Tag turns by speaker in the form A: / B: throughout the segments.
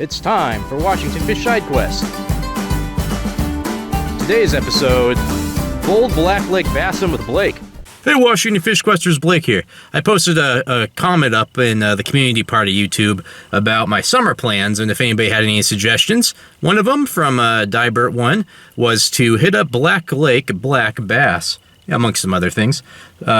A: It's time for Washington Fish Side Quest. Today's episode, Bold Black Lake Bassin with Blake. Hey Washington Fish Questers, Blake here. I posted a comment up in the community part of YouTube about my summer plans and if anybody had any suggestions. One of them from Dybert1 was to hit up Black Lake Black Bass, amongst some other things.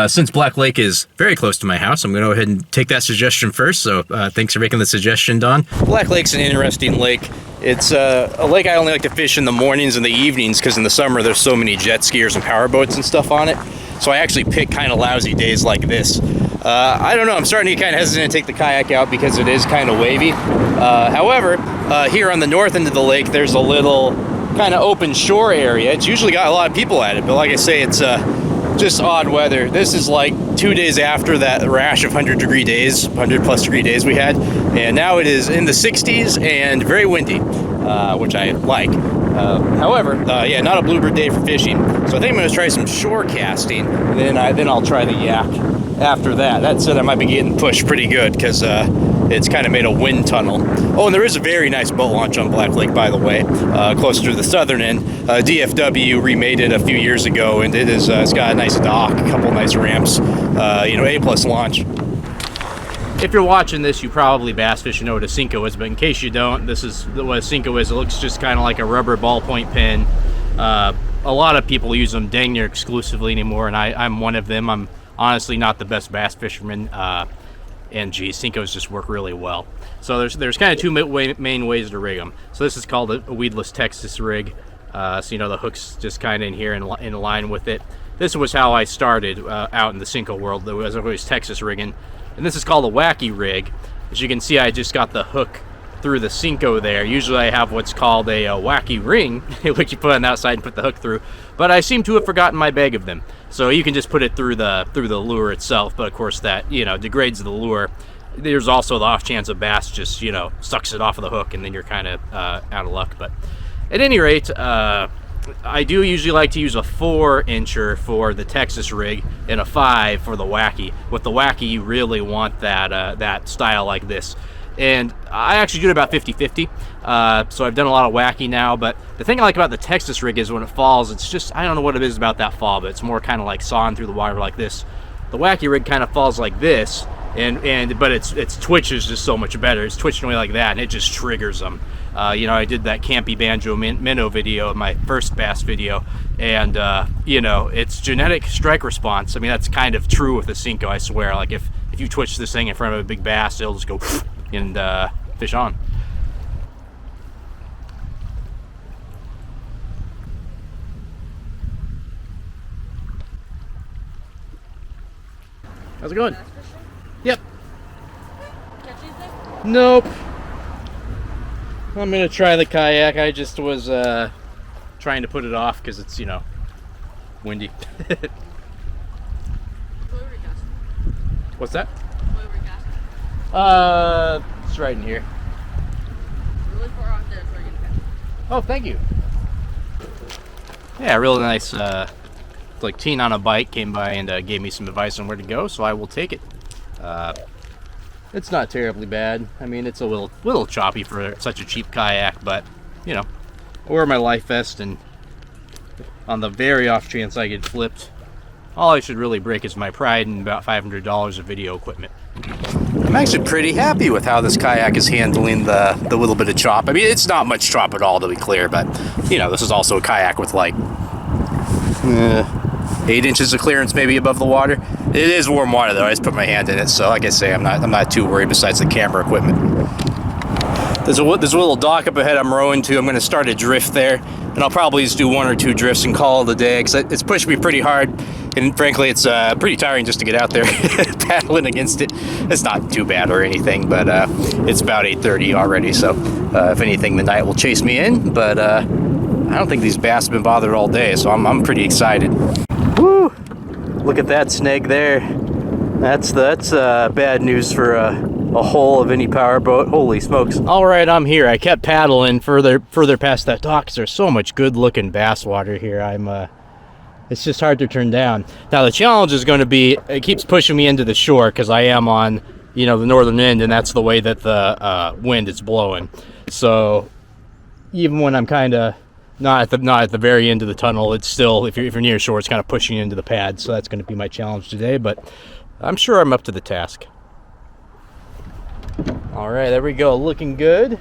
A: Since Black Lake is very close to my house, I'm going to go ahead and take that suggestion first, so thanks for making the suggestion, Don. Black Lake's an interesting lake. It's a lake I only like to fish in the mornings and the evenings because in the summer there's so many jet skiers and power boats and stuff on it. So I actually pick kind of lousy days like this. I don't know, I'm starting to get kind of hesitant to take the kayak out because it is kind of wavy. However, here on the north end of the lake, there's a little kind of open shore area. It's usually got a lot of people at it, but like I say, it's just odd weather. This is like 2 days after that rash of 100-degree days, 100+ degree days we had, and now it is in the 60s and very windy, which I like. However, yeah, not a bluebird day for fishing. So I think I'm going to try some shore casting, and then I'll try the yak after that. That said, I might be getting pushed pretty good because it's kind of made a wind tunnel. Oh, and there is a very nice boat launch on Black Lake, by the way, closer to the southern end. DFW remade it a few years ago, and it's got a nice dock, a couple nice ramps, A+ launch. If you're watching this, you probably bass fish and know what a Senko is, but in case you don't, this is what a Senko is. It looks just kind of like a rubber ballpoint pen. A lot of people use them dang near exclusively anymore, and I'm one of them. I'm honestly not the best bass fisherman, and geez, Senkos just work really well. So there's kind of two main ways to rig them. So this is called a weedless Texas rig. So the hook's just kind of in here in line with it. This was how I started out in the Senko world. There was always Texas rigging. And this is called a wacky rig. As you can see, I just got the hook through the Senko there. Usually I have what's called a wacky ring, which you put on the outside and put the hook through. But I seem to have forgotten my bag of them. So you can just put it through the lure itself. But of course that, degrades the lure. There's also the off chance a bass just, sucks it off of the hook and then you're kind of out of luck. But at any rate, I do usually like to use a 4-incher for the Texas rig and a 5 for the wacky. With the wacky, you really want that style like this. And I actually do it about 50-50. So I've done a lot of wacky now, but the thing I like about the Texas rig is when it falls, it's just, I don't know what it is about that fall, but it's more kind of like sawing through the water like this. The wacky rig kind of falls like this, but its twitch is just so much better. It's twitching away like that, and it just triggers them. I did that Campy Banjo Minnow video, my first bass video, and it's genetic strike response. I mean, that's kind of true with the Senko, I swear. Like if you twitch this thing in front of a big bass, it'll just go and fish on. How's it going? Yep.
B: Catch anything?
A: Nope. I'm gonna try the kayak. I just was trying to put it off because it's windy.
B: What were you casting?
A: What's that?
B: What were you casting?
A: It's right in here.
B: Really far off there, so you're gonna catch it.
A: Oh, thank you. Yeah, really nice. Like teen on a bike came by and gave me some advice on where to go, so I will take it. It's not terribly bad. I mean, it's a little choppy for such a cheap kayak, but I wear my life vest, and on the very off chance I get flipped, all I should really break is my pride and about $500 of video equipment. I'm actually pretty happy with how this kayak is handling the little bit of chop. I mean, it's not much chop at all, to be clear, but this is also a kayak with like 8 inches of clearance maybe above the water. It is warm water though. I just put my hand in it, so like I say, I'm not too worried besides the camera equipment. There's a little dock up ahead I'm rowing to. I'm going to start a drift there, and I'll probably just do 1 or 2 drifts and call it a day because it's pushed me pretty hard, and frankly it's pretty tiring just to get out there paddling against it. It's not too bad or anything, but it's about 8:30 already, so if anything the night will chase me in, but I don't think these bass have been bothered all day, so I'm pretty excited. Woo! Look at that snag there. That's bad news for a hull of any power boat. Holy smokes. All right, I'm here. I kept paddling further past that dock because there's so much good looking bass water here. It's just hard to turn down. Now the challenge is going to be, it keeps pushing me into the shore because I am on you know, the northern end, and that's the way that the wind is blowing. So even when I'm kind of not at the very end of the tunnel, it's still, if you're near shore, it's kind of pushing you into the pad. So that's going to be my challenge today, but I'm sure I'm up to the task. All right, there we go, looking good.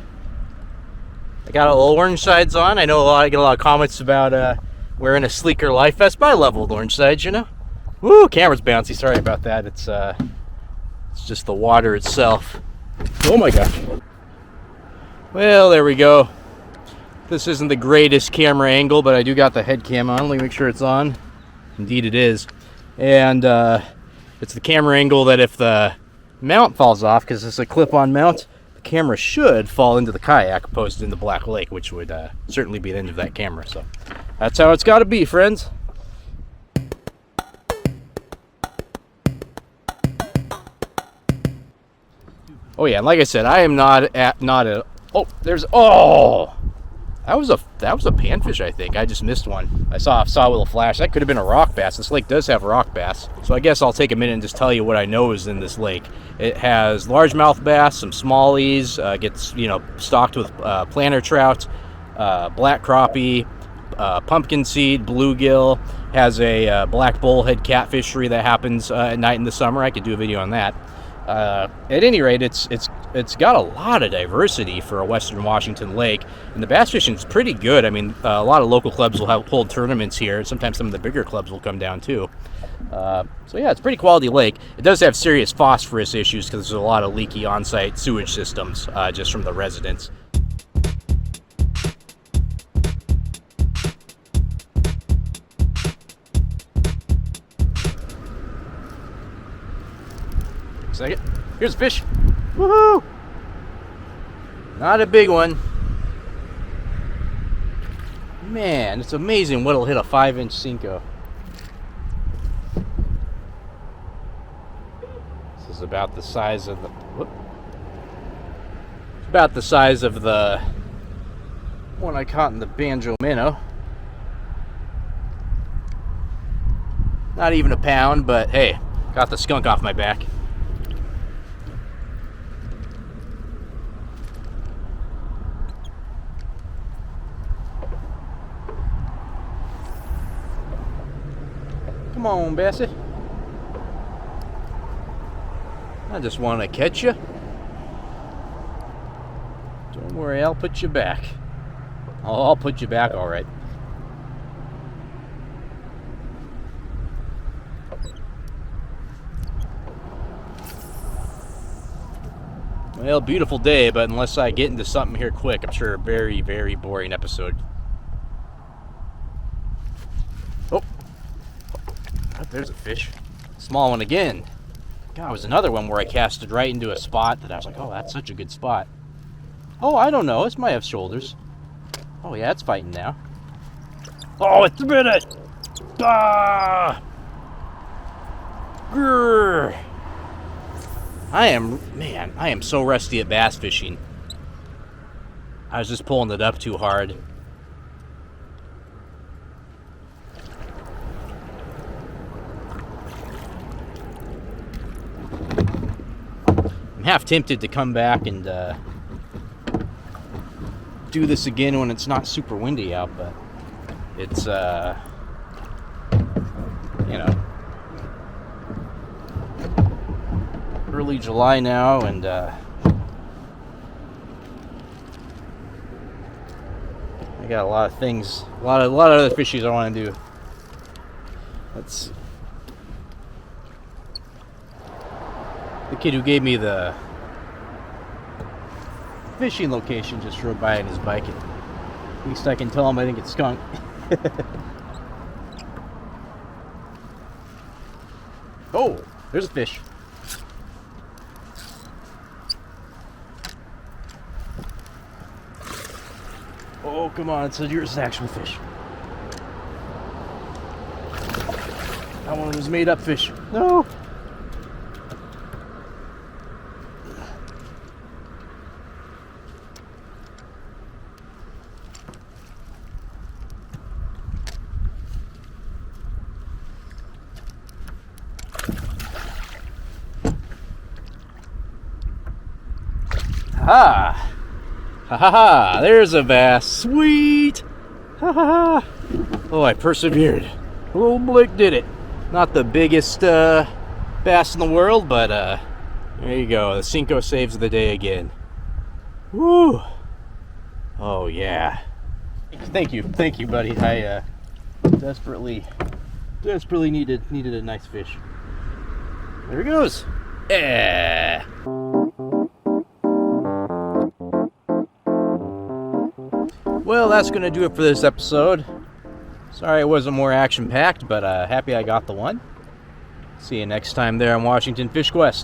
A: I got all orange sides on. I know I get a lot of comments about wearing a sleeker life vest, but I love old orange sides, you know. Woo, camera's bouncy. Sorry about that. It's just the water itself. Oh my gosh. Well, there we go. This isn't the greatest camera angle, but I do got the head cam on. Let me make sure it's on. Indeed it is. And it's the camera angle that if the mount falls off, because it's a clip-on mount, the camera should fall into the kayak opposed to in the Black Lake, which would certainly be the end of that camera. So that's how it's got to be, friends. Oh yeah, and like I said, I am not at. Oh, there's. Oh, that was a panfish. I think I just missed one. I saw a little flash. That could have been a rock bass. This lake does have rock bass, so I guess I'll take a minute and just tell you what I know is in this lake. It has largemouth bass, some smallies. Gets stocked with planter trout, black crappie, pumpkin seed, bluegill. Has a black bullhead catfishery that happens at night in the summer. I could do a video on that. At any rate, it's got a lot of diversity for a Western Washington lake, and the bass fishing is pretty good. I mean, a lot of local clubs will hold tournaments here. Sometimes some of the bigger clubs will come down too. So yeah, it's a pretty quality lake. It does have serious phosphorus issues because there's a lot of leaky on-site sewage systems just from the residents. Second. Here's a fish. Woohoo! Not a big one. Man, it's amazing what'll hit a 5-inch Senko. This is about the size of the. It's about the size of the one I caught in the banjo minnow. Not even a pound, but hey, got the skunk off my back. Come on, Bassin. I just want to catch you. Don't worry, I'll put you back. I'll put you back all right. Well, beautiful day, but unless I get into something here quick, I'm sure a very, very boring episode. Oh, there's a fish. Small one again. God, it was another one where I casted right into a spot that I was like, oh, that's such a good spot. Oh, I don't know. This might have shoulders. Oh, yeah, it's fighting now. Oh, it's a minute! Ah! Grrr! I am so rusty at bass fishing. I was just pulling it up too hard. I'm half tempted to come back and do this again when it's not super windy out, but it's early July now, and I got a lot of things, a lot of other fishies I want to do. Let's see. The kid who gave me the fishing location just rode by on his bike, and at least I can tell him I think it's skunk. Oh, there's a fish. Oh, come on, it's an actual fish. That one was made up fish. No. ha! Ha ha ha! There's a bass. Sweet! Ha ha ha! Oh, I persevered. Old Blake did it. Not the biggest bass in the world, but there you go. The Senko saves the day again. Woo! Oh yeah. Thank you, buddy. I desperately needed a nice fish. There he goes. Yeah. Well, that's gonna do it for this episode. Sorry it wasn't more action-packed, but happy I got the one. See you next time there on Washington Fish Quest.